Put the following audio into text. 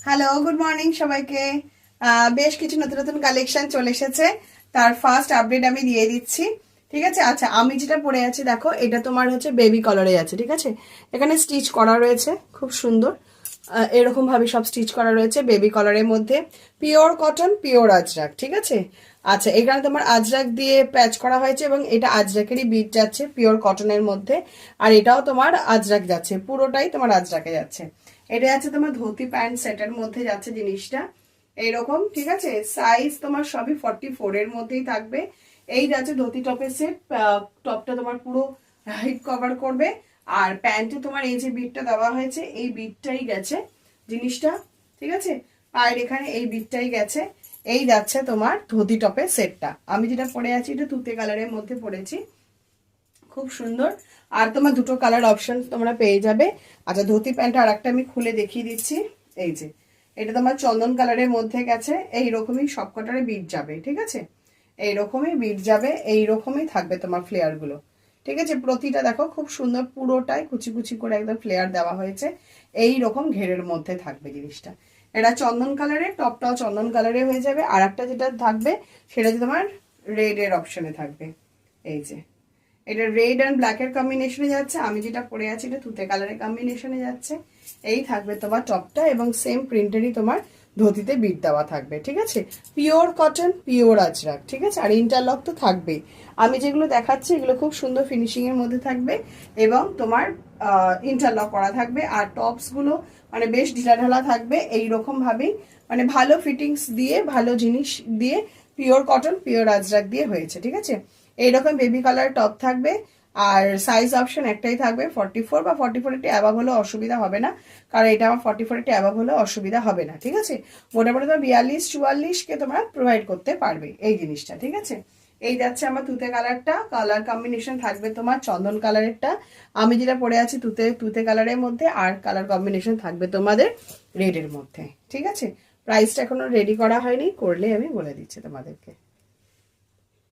Hello, good morning সবাইকে। বেশ কিছু নতুন নতুন কালেকশন চলে এসেছে, তার ফার্স্ট আপডেট আমি দিয়ে দিচ্ছি। ঠিক আছে, আচ্ছা আমি যেটা পরে আছি দেখো, এটা তোমার হচ্ছে বেবি কালারে আছে। ঠিক আছে, এখানে স্টিচ করা রয়েছে খুব সুন্দর, এরকম ভাবে সব স্টিচ করা রয়েছে বেবি কালারের মধ্যে, পিওর কটন, পিওর আজরাক। ঠিক আছে, আচ্ছা এখানে তোমার আজরাক দিয়ে প্যাচ করা হয়েছে এবং এটা আজরাকেরই বিট যাচ্ছে পিওর কটনের মধ্যে, আর এটাও তোমার আজরাক যাচ্ছে, পুরোটাই তোমার আজরাকে যাচ্ছে। এটা আছে তোমার ধুতি প্যান্ট সেটের মধ্যে যাচ্ছে জিনিসটা এইরকম। ঠিক আছে, সাইজ তোমার সবই 44 এর মধ্যেই থাকবে। এই যাচ্ছে ধুতি টপের সেট, টপটা তোমার পুরো হাইট কভার করবে, আর প্যান্টে তোমার এই যে বিটটা দেওয়া হয়েছে এই বিটটাই গেছে জিনিসটা। ঠিক আছে, পায়ের এখানে এই বিটটাই গেছে। এই যাচ্ছে তোমার ধুতি টপের সেটটা। আমি যেটা পরে আছি এটা তুতে কালারের মধ্যে পরেছি, খুব সুন্দর। আর তোমার দুটো কালার অপশন তোমরা পেয়ে যাবে। আচ্ছা ধুতি প্যান্টটা আর একটা আমি খুলে দেখিয়ে দিচ্ছি। এই যে এটা তোমার চন্দন কালারের মধ্যে গেছে, এইরকমই সবকটারে বিট যাবে। ঠিক আছে, এইরকমই বিট যাবে, এইরকমই থাকবে তোমার ফ্লেয়ার গুলো। ঠিক আছে, প্রতিটা দেখো খুব সুন্দর, পুরোটাই কুচি কুচি করে একদম ফ্লেয়ার দেওয়া হয়েছে, এই রকম ঘেরের মধ্যে থাকবে জিনিসটা। এটা চন্দন কালারের, টপটাও চন্দন কালারে হয়ে যাবে। আর একটা যেটা থাকবে সেটা যে তোমার রেড এর অপশনে থাকবে। এই যে এটা রেড অ্যান্ড ব্ল্যাক এর কম্বিনেশনে যাচ্ছে, আমি যেটা পরে আছি এটা তুতে কালারের কম্বিনেশনে যাচ্ছে। এই থাকবে তোমার টপটা, এবং সেম প্রিন্টেরই তোমার ধুতিতে বিট দেওয়া থাকবে। ঠিক আছে, পিওর কটন, পিওর আজরাক। ঠিক আছে, আর ইন্টারলক তো থাকবেই। আমি যেগুলো দেখাচ্ছি এগুলো খুব সুন্দর ফিনিশিং এর মধ্যে থাকবে, এবং তোমার ইন্টারলক করা থাকবে। আর টপস গুলো মানে বেশ ঢিলাঢালা থাকবে এইরকম ভাবেই, মানে ভালো ফিটিংস দিয়ে, ভালো জিনিস দিয়ে, পিওর কটন, পিওর আজরাক দিয়ে হয়েছে। ঠিক আছে, এইরকম বেবি কালার টপ থাকবে। আর সাইজ অপশন একটাই থাকবে 44 বা 44 একটু অ্যাবাভ হলেও অসুবিধা হবে না, কারণ এটা আমার 44 একটু অ্যাবাভ হলেও অসুবিধা হবে না। ঠিক আছে, মোটামুটি তোমার 42-44 কে তোমরা প্রোভাইড করতে পারবে এই জিনিসটা। ঠিক আছে, এই যাচ্ছে আমার তুতে কালারটা, কালার কম্বিনেশন থাকবে তোমার চন্দন কালারেরটা, আমি যেটা পরে আছি তুতে তুতে কালারের মধ্যে, আর কালার কম্বিনেশন থাকবে তোমাদের রেডের মধ্যে। ঠিক আছে, প্রাইসটা এখনো রেডি করা হয়নি, করলে আমি বলে দিচ্ছি তোমাদেরকে।